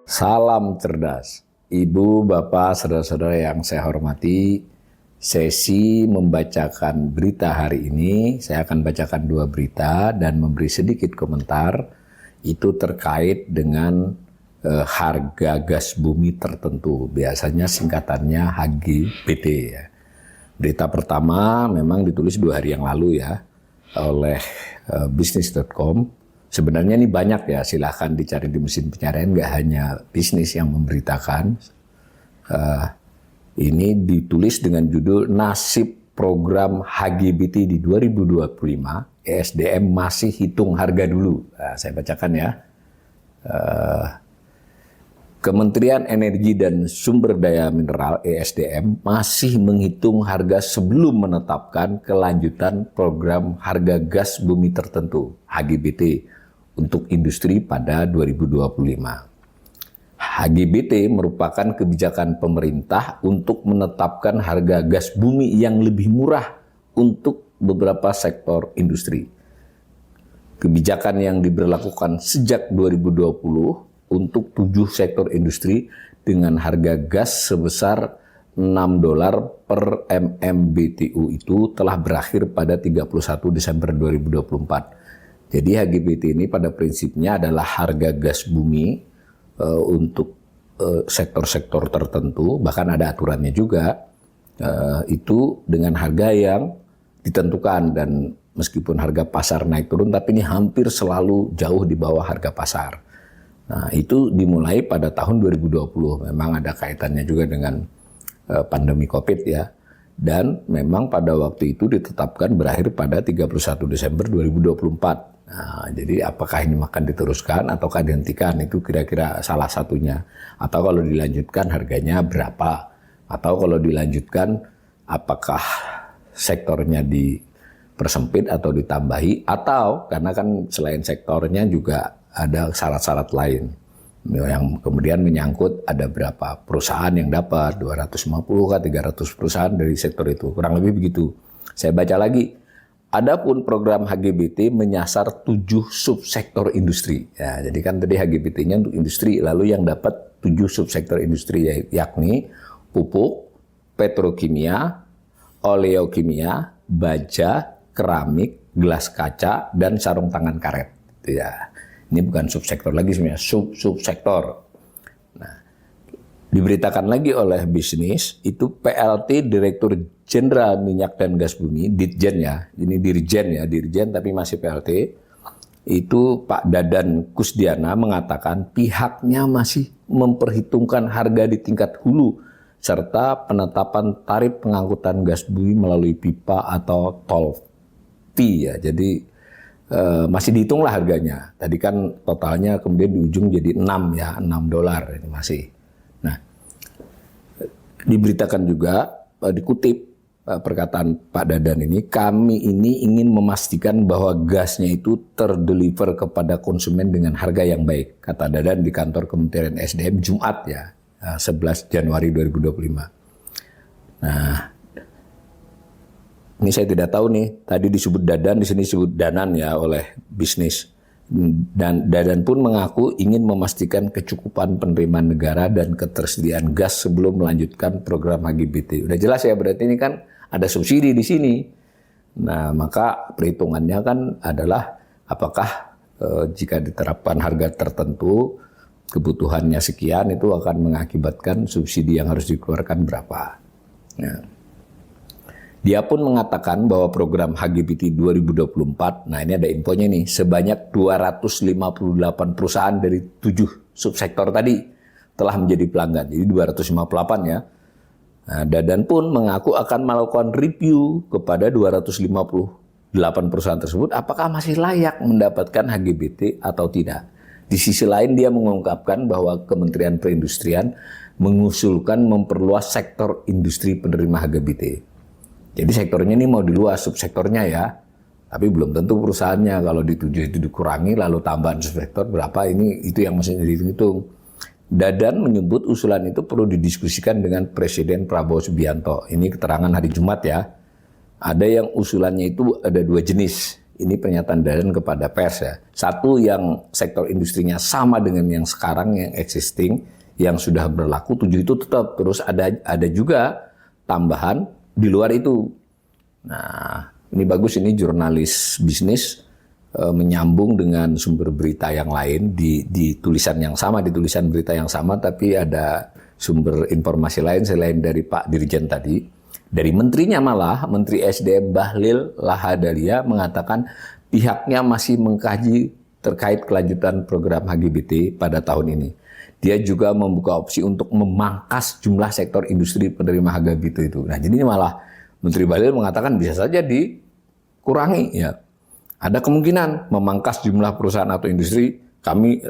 Salam cerdas, Ibu, Bapak, saudara-saudara yang saya hormati. Sesi membacakan berita hari ini, saya akan bacakan 2 berita dan memberi sedikit komentar. Itu terkait dengan harga gas bumi tertentu, biasanya singkatannya HGBT ya. Berita pertama memang ditulis 2 hari yang lalu ya oleh bisnis.com. Sebenarnya ini banyak ya, silahkan dicari di mesin pencarian, nggak hanya bisnis yang memberitakan. Ini ditulis dengan judul Nasib Program HGBT di 2025, ESDM masih hitung harga dulu. Nah, saya bacakan ya. Kementerian Energi dan Sumber Daya Mineral (ESDM) masih menghitung harga sebelum menetapkan kelanjutan program harga gas bumi tertentu (HGBT) untuk industri pada 2025. HGBT merupakan kebijakan pemerintah untuk menetapkan harga gas bumi yang lebih murah untuk beberapa sektor industri. Kebijakan yang diberlakukan sejak 2020 untuk 7 sektor industri dengan harga gas sebesar $6 per MMBTU itu telah berakhir pada 31 Desember 2024. Jadi HGBT ini pada prinsipnya adalah harga gas bumi untuk sektor-sektor tertentu, bahkan ada aturannya juga, itu dengan harga yang ditentukan, dan meskipun harga pasar naik turun, tapi ini hampir selalu jauh di bawah harga pasar. Nah, itu dimulai pada tahun 2020, memang ada kaitannya juga dengan pandemi COVID ya. Dan memang pada waktu itu ditetapkan berakhir pada 31 Desember 2024. Nah, jadi apakah ini akan diteruskan ataukah dihentikan, itu kira-kira salah satunya. Atau kalau dilanjutkan harganya berapa? Atau kalau dilanjutkan apakah sektornya dipersempit atau ditambahi? Atau karena kan selain sektornya juga ada syarat-syarat lain yang kemudian menyangkut ada berapa perusahaan yang dapat, 250 ke 300 perusahaan dari sektor itu, kurang lebih begitu. Saya baca lagi, adapun program HGBT menyasar 7 subsektor industri. Ya, jadi kan tadi HGBT-nya untuk industri, lalu yang dapat 7 subsektor industri yakni pupuk, petrokimia, oleokimia, baja, keramik, gelas kaca, dan sarung tangan karet. Ya. Ini bukan subsektor lagi sebenarnya, subsektor. Nah, diberitakan lagi oleh bisnis, itu PLT Direktur Jenderal Minyak dan Gas Bumi, Ditjen ya, ini Dirjen tapi masih PLT, itu Pak Dadan Kusdiana mengatakan pihaknya masih memperhitungkan harga di tingkat hulu, serta penetapan tarif pengangkutan gas bumi melalui pipa atau tol fee ya, jadi masih dihitunglah harganya. Tadi kan totalnya kemudian di ujung jadi 6 ya, $6 ini masih. Nah, diberitakan juga, dikutip perkataan Pak Dadan ini, kami ini ingin memastikan bahwa gasnya itu terdeliver kepada konsumen dengan harga yang baik, kata Dadan di kantor Kementerian SDM Jumat ya, 11 Januari 2025. Nah, ini saya tidak tahu nih, tadi disebut Dadan, di sini disebut Danan ya oleh bisnis. Dan Dadan pun mengaku ingin memastikan kecukupan penerimaan negara dan ketersediaan gas sebelum melanjutkan program HGBT. Udah jelas ya, berarti ini kan ada subsidi di sini. Nah, maka perhitungannya kan adalah apakah jika diterapkan harga tertentu, kebutuhannya sekian, itu akan mengakibatkan subsidi yang harus dikeluarkan berapa. Nah, dia pun mengatakan bahwa program HGBT 2024, nah ini ada infonya nih, sebanyak 258 perusahaan dari 7 subsektor tadi telah menjadi pelanggan, jadi 258 ya. Nah, Dadan pun mengaku akan melakukan review kepada 258 perusahaan tersebut, apakah masih layak mendapatkan HGBT atau tidak. Di sisi lain dia mengungkapkan bahwa Kementerian Perindustrian mengusulkan memperluas sektor industri penerima HGBT. Jadi sektornya ini mau diluas, subsektornya ya, tapi belum tentu perusahaannya. Kalau di 7 itu dikurangi, lalu tambahan subsektor berapa, ini itu yang mesti dihitung. Dadan menyebut usulan itu perlu didiskusikan dengan Presiden Prabowo Subianto. Ini keterangan hari Jumat ya. Ada yang usulannya itu ada 2 jenis. ini pernyataan Dadan kepada pers ya. Satu yang sektor industrinya sama dengan yang sekarang yang existing, yang sudah berlaku 7 itu tetap. Terus ada juga tambahan di luar itu. Nah, ini bagus, ini jurnalis bisnis menyambung dengan sumber berita yang lain di tulisan yang sama, di tulisan berita yang sama, tapi ada sumber informasi lain selain dari Pak Dirjen tadi. Dari menterinya malah, Menteri SDM Bahlil Lahadalia mengatakan pihaknya masih mengkaji terkait kelanjutan program HGBT pada tahun ini. Dia juga membuka opsi untuk memangkas jumlah sektor industri penerima HGBT itu. Nah, jadi malah Menteri Bahlil mengatakan bisa saja dikurangi ya. Ada kemungkinan memangkas jumlah perusahaan atau industri. Kami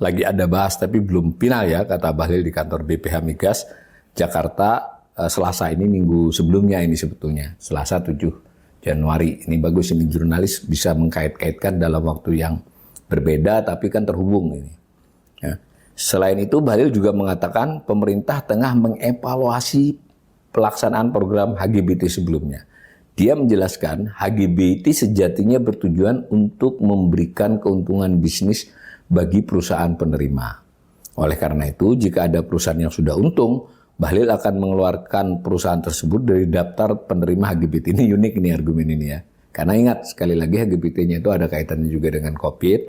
lagi ada bahas tapi belum final ya, kata Bahlil di kantor BPH Migas Jakarta Selasa ini, minggu sebelumnya ini sebetulnya. Selasa 7 Januari. Ini bagus, ini jurnalis bisa mengkait-kaitkan dalam waktu yang berbeda tapi kan terhubung ini. Ya. Selain itu Bahlil juga mengatakan pemerintah tengah mengevaluasi pelaksanaan program HGBT sebelumnya. Dia menjelaskan HGBT sejatinya bertujuan untuk memberikan keuntungan bisnis bagi perusahaan penerima. Oleh karena itu, jika ada perusahaan yang sudah untung, Bahlil akan mengeluarkan perusahaan tersebut dari daftar penerima HGBT. Ini unik ini argumen ini ya. Karena ingat, sekali lagi HGBT-nya itu ada kaitannya juga dengan COVID.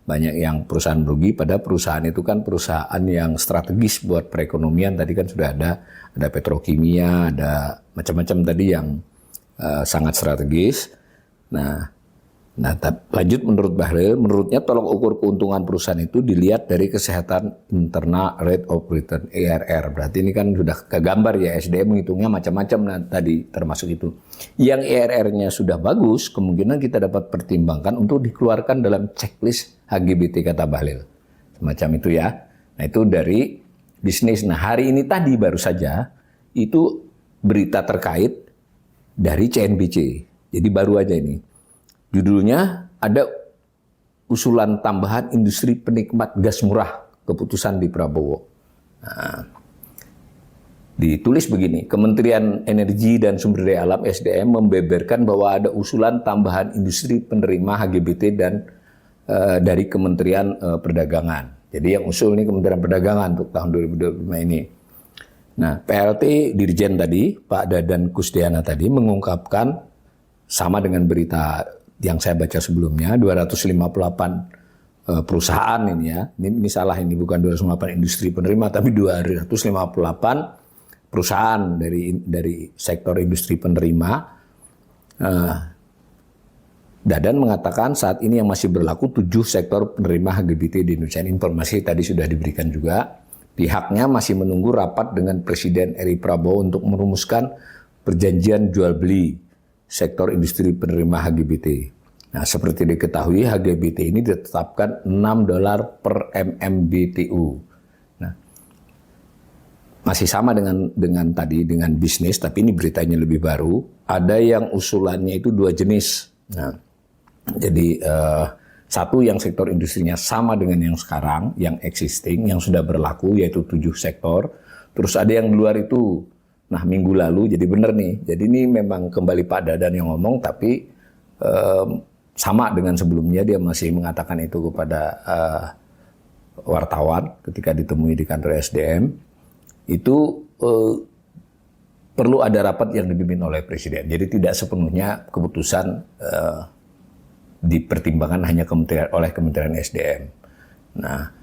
Banyak yang perusahaan merugi, pada perusahaan itu kan perusahaan yang strategis buat perekonomian. Tadi kan sudah ada petrokimia, ada macam-macam tadi yang sangat strategis. Nah, lanjut menurut Bahlil, menurutnya tolok ukur keuntungan perusahaan itu dilihat dari kesehatan internal rate of return ERR. Berarti ini kan sudah kegambar ya, SDM menghitungnya macam-macam tadi termasuk itu. Yang ERR-nya sudah bagus, kemungkinan kita dapat pertimbangkan untuk dikeluarkan dalam checklist HGBT, kata Bahlil. Semacam itu ya. Nah, itu dari bisnis. Nah, hari ini tadi baru saja itu berita terkait dari CNBC. Jadi baru aja ini. Judulnya ada usulan tambahan industri penikmat gas murah, keputusan di Prabowo. Nah, ditulis begini, Kementerian Energi dan Sumber Daya Alam SDM membeberkan bahwa ada usulan tambahan industri penerima HGBT dan dari Kementerian Perdagangan. Jadi yang usul ini Kementerian Perdagangan untuk tahun 2025 ini. Nah, PLT Dirjen tadi, Pak Dadan Kusdiana tadi mengungkapkan sama dengan berita yang saya baca sebelumnya, 258 perusahaan ini ya. Ini salah, ini bukan 258 industri penerima, tapi 258 perusahaan dari sektor industri penerima. Dadan mengatakan saat ini yang masih berlaku 7 sektor penerima HGBT di Indonesia. Informasi tadi sudah diberikan juga. Pihaknya masih menunggu rapat dengan Presiden RI Prabowo untuk merumuskan perjanjian jual beli sektor industri penerima HGBT. Nah, seperti diketahui HGBT ini ditetapkan $6 per MMBTU. Nah, masih sama dengan tadi dengan bisnis, tapi ini beritanya lebih baru. Ada yang usulannya itu 2 jenis. Nah, jadi satu yang sektor industrinya sama dengan yang sekarang, yang existing, yang sudah berlaku, yaitu 7 sektor. Terus ada yang di luar itu. Nah, minggu lalu, jadi benar nih. Jadi ini memang kembali Pak Dadan yang ngomong, tapi sama dengan sebelumnya, dia masih mengatakan itu kepada wartawan ketika ditemui di kantor SDM. Itu perlu ada rapat yang dipimpin oleh Presiden. Jadi tidak sepenuhnya keputusan dipertimbangkan hanya oleh Kementerian SDM. Nah,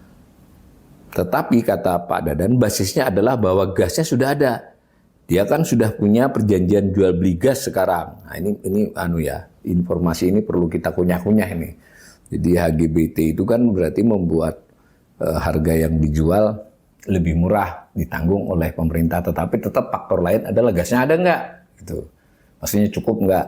tetapi kata Pak Dadan, basisnya adalah bahwa gasnya sudah ada. Dia kan sudah punya perjanjian jual beli gas sekarang. Nah, ini informasi ini perlu kita kunyah-kunyah ini. Jadi HGBT itu kan berarti membuat harga yang dijual lebih murah ditanggung oleh pemerintah, tetapi tetap faktor lain adalah gasnya ada nggak? Gitu. Maksudnya cukup nggak?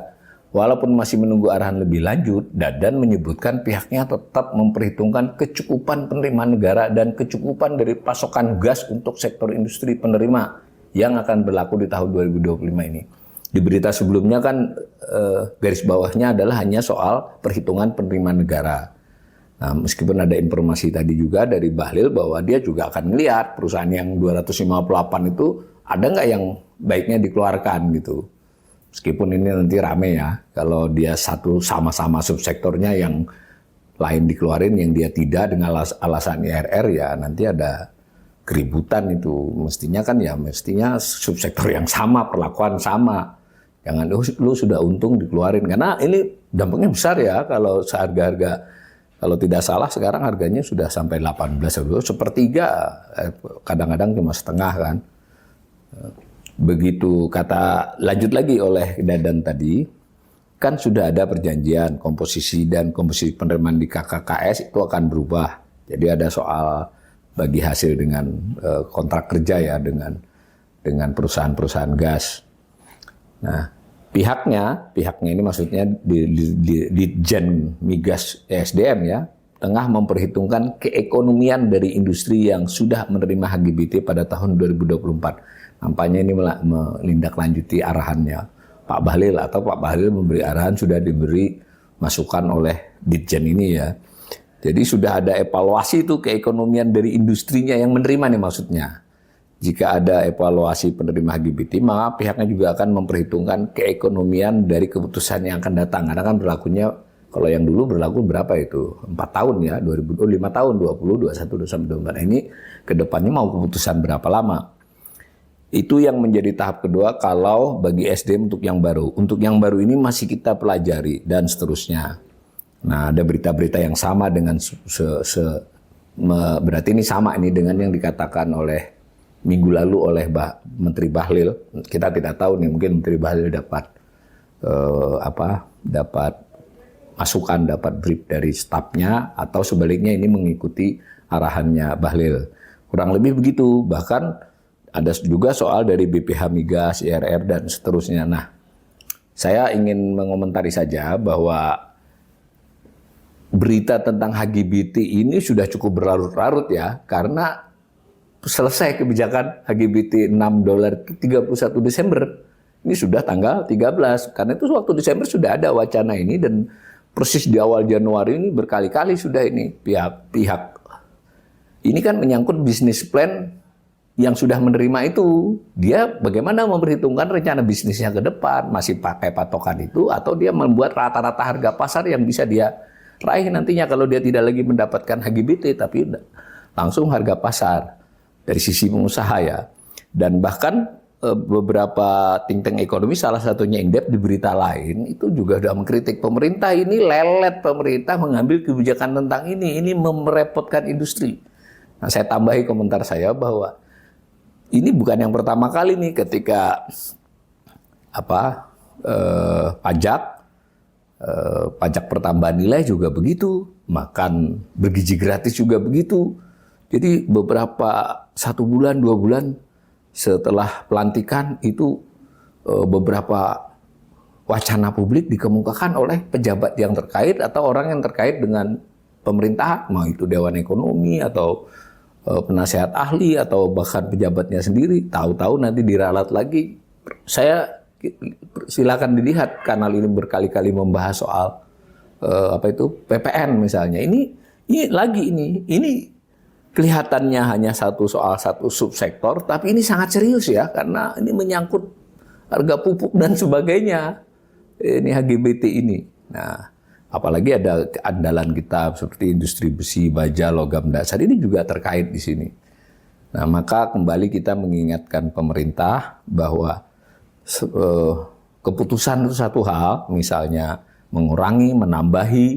Walaupun masih menunggu arahan lebih lanjut, Dadan menyebutkan pihaknya tetap memperhitungkan kecukupan penerimaan negara dan kecukupan dari pasokan gas untuk sektor industri penerima yang akan berlaku di tahun 2025 ini. Di berita sebelumnya kan garis bawahnya adalah hanya soal perhitungan penerimaan negara. Nah, meskipun ada informasi tadi juga dari Bahlil bahwa dia juga akan melihat perusahaan yang 258 itu ada nggak yang baiknya dikeluarkan gitu. Meskipun ini nanti rame ya, kalau dia satu sama-sama subsektornya yang lain dikeluarin, yang dia tidak dengan alasan IRR, ya nanti ada keributan itu. Mestinya kan ya, mestinya subsektor yang sama, perlakuan sama. Jangan lu sudah untung dikeluarin, karena ini dampaknya besar ya kalau seharga-harga, kalau tidak salah sekarang harganya sudah sampai 18, sepertiga, kadang-kadang cuma setengah kan. Begitu kata lanjut lagi oleh Dadan tadi, kan sudah ada perjanjian komposisi penerimaan di KKKS itu akan berubah. Jadi ada soal bagi hasil dengan kontrak kerja ya dengan perusahaan-perusahaan gas. Nah, pihaknya ini maksudnya di Jen Migas ESDM ya, tengah memperhitungkan keekonomian dari industri yang sudah menerima HGBT pada tahun 2024. Nampaknya ini menindaklanjuti arahannya Pak Bahlil, atau Pak Bahlil memberi arahan, sudah diberi masukan oleh Ditjen ini ya. Jadi sudah ada evaluasi itu keekonomian dari industrinya yang menerima nih maksudnya. Jika ada evaluasi penerima HGBT, maka pihaknya juga akan memperhitungkan keekonomian dari keputusan yang akan datang. Karena kan berlakunya, kalau yang dulu berlaku berapa itu? 4 tahun ya, 5 tahun, 20, 21, 22. Ini kedepannya mau keputusan berapa lama? Itu yang menjadi tahap kedua kalau bagi SDM untuk yang baru. Untuk yang baru ini masih kita pelajari dan seterusnya. Nah, ada berita-berita yang sama dengan berarti ini sama ini dengan yang dikatakan oleh minggu lalu oleh Menteri Bahlil. Kita tidak tahu nih, mungkin Menteri Bahlil dapat dapat masukan, dapat brief dari stafnya, atau sebaliknya ini mengikuti arahannya Bahlil. Kurang lebih begitu. Bahkan ada juga soal dari BPH Migas, IRR, dan seterusnya. Nah, saya ingin mengomentari saja bahwa berita tentang HGBT ini sudah cukup berlarut-larut ya, karena selesai kebijakan HGBT $6 31 Desember. Ini sudah tanggal 13, karena itu waktu Desember sudah ada wacana ini, dan persis di awal Januari ini berkali-kali sudah ini pihak ini kan menyangkut bisnis plan yang sudah menerima itu, dia bagaimana memperhitungkan rencana bisnisnya ke depan, masih pakai patokan itu, atau dia membuat rata-rata harga pasar yang bisa dia raih nantinya kalau dia tidak lagi mendapatkan HGBT, tapi langsung harga pasar dari sisi pengusaha ya. Dan bahkan beberapa think tank ekonomi, salah satunya Indef, di berita lain itu juga sudah mengkritik pemerintah ini lelet, pemerintah mengambil kebijakan tentang ini merepotkan industri. Nah, saya tambahi komentar saya bahwa ini bukan yang pertama kali nih ketika pajak pertambahan nilai juga begitu, makan bergizi gratis juga begitu. Jadi beberapa 1 bulan 2 bulan setelah pelantikan itu beberapa wacana publik dikemukakan oleh pejabat yang terkait atau orang yang terkait dengan pemerintah, mau itu Dewan Ekonomi atau penasehat ahli atau bahkan pejabatnya sendiri. Tahu-tahu nanti diralat lagi. Saya silakan dilihat, kanal ini berkali-kali membahas soal PPN misalnya. Ini kelihatannya hanya satu subsektor, tapi ini sangat serius ya, karena ini menyangkut harga pupuk dan sebagainya. Ini HGBT ini. Nah, apalagi ada andalan kita seperti industri besi, baja, logam dasar, ini juga terkait di sini. Nah, maka kembali kita mengingatkan pemerintah bahwa keputusan itu satu hal, misalnya mengurangi, menambahi,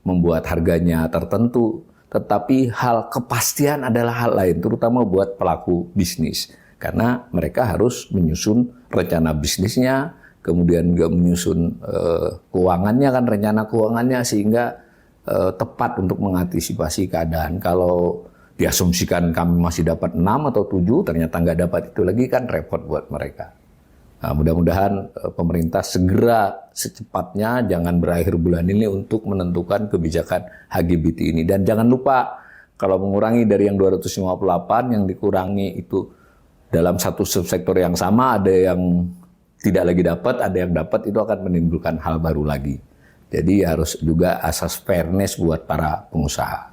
membuat harganya tertentu, tetapi hal kepastian adalah hal lain, terutama buat pelaku bisnis. Karena mereka harus menyusun rencana bisnisnya, kemudian juga menyusun keuangannya kan, rencana keuangannya, sehingga tepat untuk mengantisipasi keadaan. Kalau diasumsikan kami masih dapat 6 atau 7, ternyata nggak dapat itu lagi, kan repot buat mereka. Nah, mudah-mudahan pemerintah segera secepatnya, jangan berakhir bulan ini, untuk menentukan kebijakan HGBT ini. Dan jangan lupa, kalau mengurangi dari yang 258, yang dikurangi itu dalam satu subsektor yang sama, ada yang tidak lagi dapat, ada yang dapat, itu akan menimbulkan hal baru lagi. Jadi harus juga asas fairness buat para pengusaha.